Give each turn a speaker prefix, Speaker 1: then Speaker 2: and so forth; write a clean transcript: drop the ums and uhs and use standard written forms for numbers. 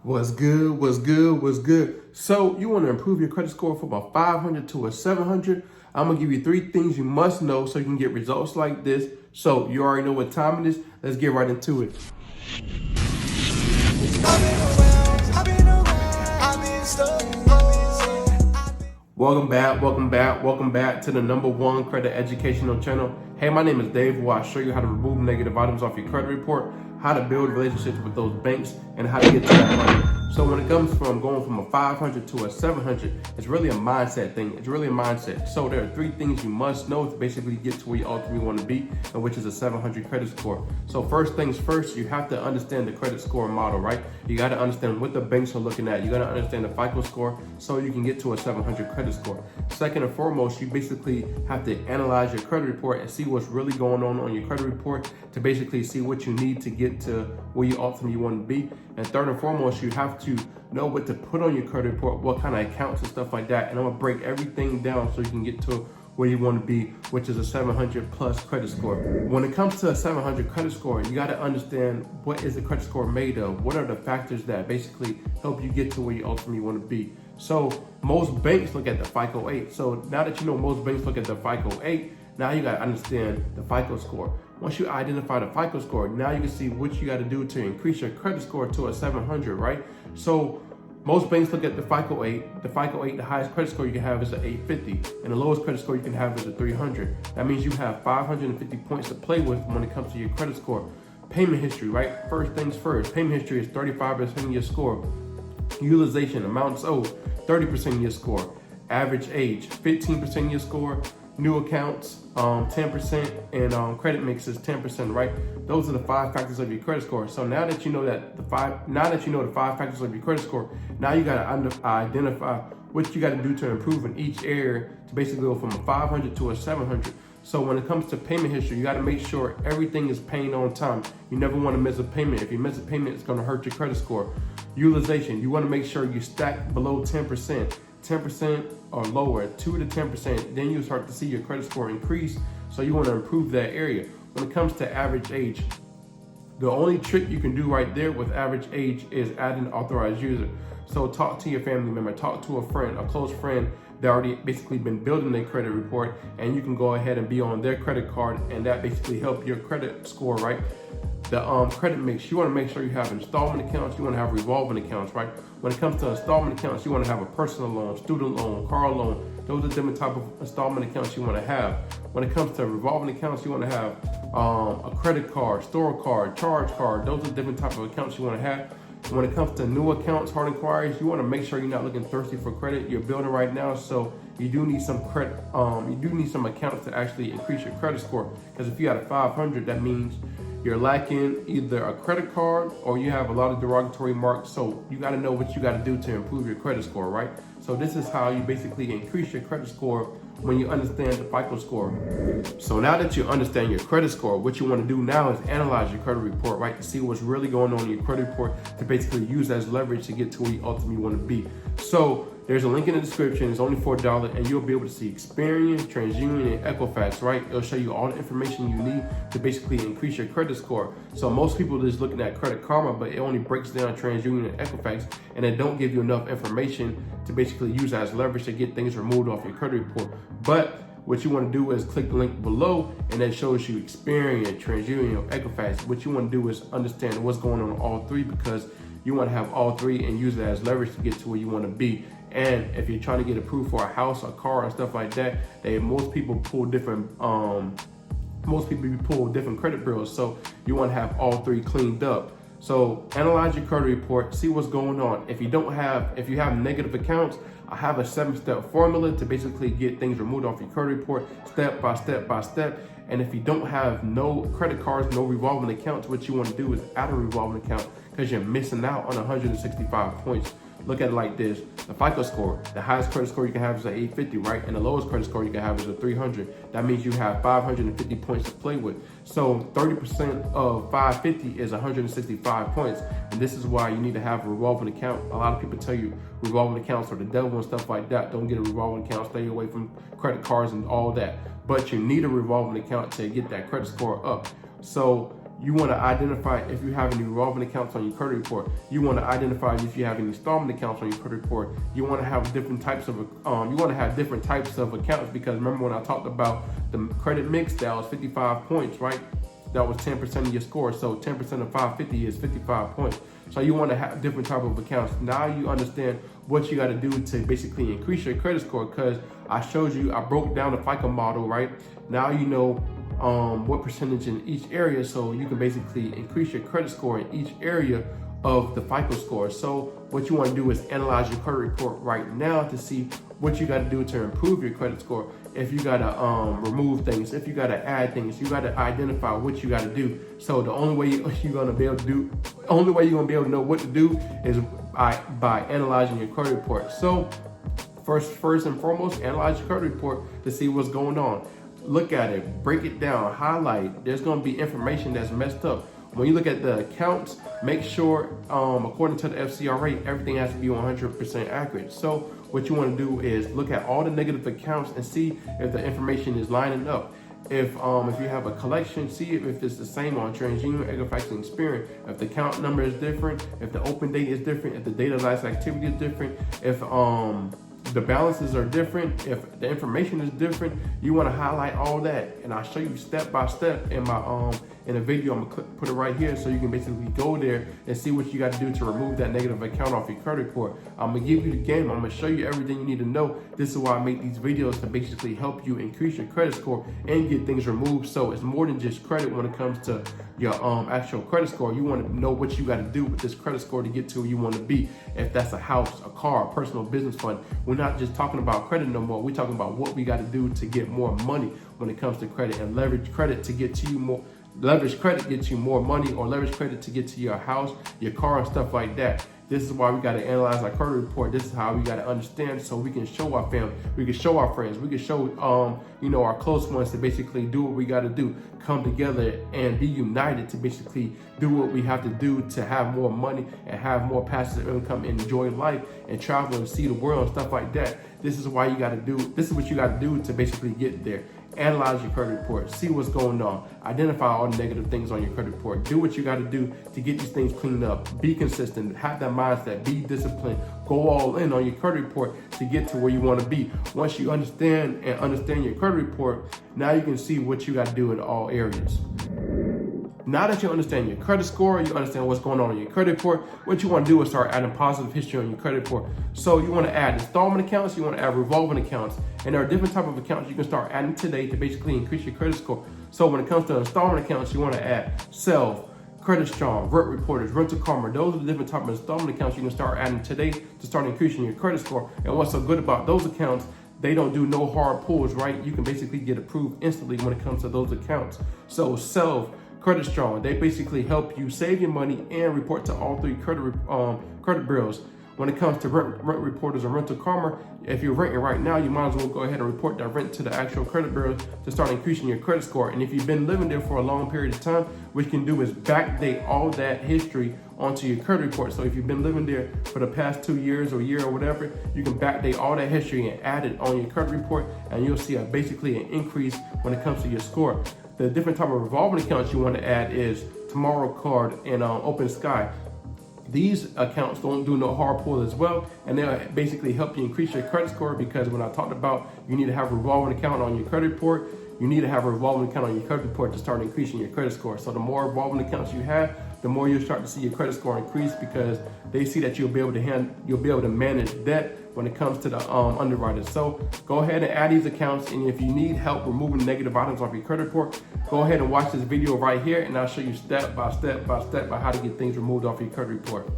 Speaker 1: What's good? What's good? What's good? So you want to improve your credit score from a 500 to a 700? I'm going to give you 3 things you must know so you can get results like this. So you already know what time it is. Let's get right into it. Welcome back to the #1 credit educational channel. Hey, my name is Dave, where I show you how to remove negative items off your credit report, how to build relationships with those banks, and how to get to that money. So when it comes from going from a 500 to a 700, it's really a mindset thing. It's really a mindset. So there are 3 things you must know to basically get to where you ultimately want to be, and which is a 700 credit score. So first things first, you have to understand the credit score model, right? You got to understand what the banks are looking at. You got to understand the Fico score so you can get to a 700 credit score. Second and foremost, you basically have to analyze your credit report and see what's really going on your credit report to basically see what you need to get to where you ultimately want to be. And third and foremost, you have to know what to put on your credit report, what kind of accounts and stuff like that. And I'm gonna break everything down so you can get to where you want to be, which is a 700 plus credit score. When it comes to a 700 credit score, you got to understand what is the credit score made of? What are the factors that basically help you get to where you ultimately want to be? So most banks look at the FICO 8. So now that you know most banks look at the FICO 8, now you got to understand the FICO score. Once you identify the FICO score, now you can see what you got to do to increase your credit score to a 700, right? So most banks look at the FICO 8. The FICO 8, the highest credit score you can have is an 850, and the lowest credit score you can have is a 300. That means you have 550 points to play with when it comes to your credit score. Payment history, right? First things first. Payment history is 35% of your score. Utilization, amounts owed, 30% of your score. Average age, 15% of your score. New accounts, 10%, and credit mix is 10%, right? Those are the 5 factors of your credit score. So now that you know the 5 factors of your credit score, now you got to identify what you got to do to improve in each area to basically go from a 500 to a 700. So when it comes to payment history, you got to make sure everything is paying on time. You never want to miss a payment. If you miss a payment, it's going to hurt your credit score. Utilization, you want to make sure you stack below 10%. 10% or lower, 2 to 10%, then you start to see your credit score increase. So you want to improve that area. When it comes to average age, the only trick you can do right there with average age is add an authorized user. So talk to your family member, talk to a friend, a close friend that already basically been building their credit report, and you can go ahead and be on their credit card, and that basically help your credit score, right? The credit mix, you want to make sure you have installment accounts, you want to have revolving accounts, right? When it comes to installment accounts, you want to have a personal loan, student loan, car loan. Those are different type of installment accounts you want to have. When it comes to revolving accounts, you want to have a credit card, store card, charge card. Those are different type of accounts you want to have. When it comes to new accounts, hard inquiries, you want to make sure you're not looking thirsty for credit. You're building right now, so you do need some credit. You do need some accounts to actually increase your credit score. Because if you had a 500, that means you're lacking either a credit card or you have a lot of derogatory marks. So you got to know what you got to do to improve your credit score, right? So this is how you basically increase your credit score when you understand the FICO score. So now that you understand your credit score, what you want to do now is analyze your credit report, right? To see what's really going on in your credit report to basically use as leverage to get to where you ultimately want to be. So there's a link in the description. It's only $4, and you'll be able to see Experian, TransUnion, and Equifax, right? It'll show you all the information you need to basically increase your credit score. So most people are just looking at Credit Karma, but it only breaks down TransUnion and Equifax, and it don't give you enough information to basically use as leverage to get things removed off your credit report. But what you want to do is click the link below, and that shows you Experian, TransUnion, or Equifax. What you want to do is understand what's going on in all 3, because you want to have all 3 and use it as leverage to get to where you want to be. And if you're trying to get approved for a house, a car, and stuff like that, most people pull different credit bureaus. So you want to have all 3 cleaned up. So analyze your credit report, see what's going on. If you have negative accounts, I have a 7-step formula to basically get things removed off your credit report, step by step by step. And if you don't have no credit cards, no revolving accounts, what you want to do is add a revolving account, because you're missing out on 165 points. Look at it like this. The FICO score, the highest credit score you can have is an 850, right? And the lowest credit score you can have is a 300. That means you have 550 points to play with. So 30% of 550 is 165 points. And this is why you need to have a revolving account. A lot of people tell you revolving accounts are the devil and stuff like that. Don't get a revolving account, stay away from credit cards and all that. But you need a revolving account to get that credit score up. So You want to identify if you have any revolving accounts on your credit report. You want to identify if you have any installment accounts on your credit report. You want to have different types of accounts, because remember when I talked about the credit mix, that was 55 points, right? That was 10% of your score. So 10% of 550 is 55 points. So you want to have different type of accounts. Now you understand what you got to do to basically increase your credit score, because I broke down the Fico model, right? Now you know what percentage in each area, so you can basically increase your credit score in each area of the Fico score. So what you want to do is analyze your credit report right now to see what you got to do to improve your credit score. If you got to remove things, if you got to add things, you got to identify what you got to do. So the only way you're going to be able to know what to do is by analyzing your credit report. So first and foremost, analyze your credit report to see what's going on. Look at it, break it down, highlight. There's going to be information that's messed up. When you look at the accounts, make sure, according to the FCRA, everything has to be 100% accurate. So what you want to do is look at all the negative accounts and see if the information is lining up. If you have a collection, see if it's the same on TransUnion, Equifax, and Experian. If the account number is different, if the open date is different, if the date of last activity is different, if the balances are different, if the information is different, you want to highlight all that. And I'll show you step by step in my in a video. I'm gonna put it right here so you can basically go there and see what you got to do to remove that negative account off your credit report. I'm gonna give you the game. I'm gonna show you everything you need to know. This is why I make these videos, to basically help you increase your credit score and get things removed. So it's more than just credit when it comes to your actual credit score. You want to know what you got to do with this credit score to get to where you want to be. If that's a house, a car, a personal business fund, we're not just talking about credit no more. We're talking about what we got to do to get more money when it comes to credit, and leverage credit to get to you more. Leverage credit gets you more money, or leverage credit to get to your house, your car, and stuff like that. This is why we got to analyze our credit report. This is how we got to understand, so we can show our family, we can show our friends, we can show our close ones to basically do what we got to do, come together and be united to basically do what we have to do to have more money and have more passive income and enjoy life and travel and see the world and stuff like that. This is why you got to do. This is what you got to do to basically get there. Analyze your credit report, see what's going on, identify all the negative things on your credit report, do what you got to do to get these things cleaned up, be consistent, have that mindset, be disciplined, go all in on your credit report to get to where you want to be. Once you understand your credit report, now you can see what you got to do in all areas. Now that you understand your credit score, you understand what's going on in your credit report, what you want to do is start adding positive history on your credit report. So you want to add installment accounts, you want to add revolving accounts, and there are different types of accounts you can start adding today to basically increase your credit score. So when it comes to installment accounts, you want to add Self, Credit Strong, Rent Reporters, Rental Karma. Those are the different types of installment accounts you can start adding today to start increasing your credit score. And what's so good about those accounts, they don't do no hard pulls, right? You can basically get approved instantly when it comes to those accounts. So Self, Credit Strong, they basically help you save your money and report to all three credit bureaus. When it comes to rent reporters or Rental Karma, if you're renting right now, you might as well go ahead and report that rent to the actual credit bureau to start increasing your credit score. And if you've been living there for a long period of time, what you can do is backdate all that history onto your credit report. So if you've been living there for the past 2 years or year or whatever, you can backdate all that history and add it on your credit report, and you'll see basically an increase when it comes to your score. The different type of revolving accounts you want to add is Tomorrow Card and Open Sky. These accounts don't do no hard pull as well, and they'll basically help you increase your credit score, because when I talked about you need to have a revolving account on your credit report, you need to have a revolving account on your credit report to start increasing your credit score. So the more revolving accounts you have, the more you'll start to see your credit score increase, because they see that you'll be able to manage debt when it comes to the underwriters. So go ahead and add these accounts, and if you need help removing negative items off your credit report, go ahead and watch this video right here, and I'll show you step by step by how to get things removed off your credit report.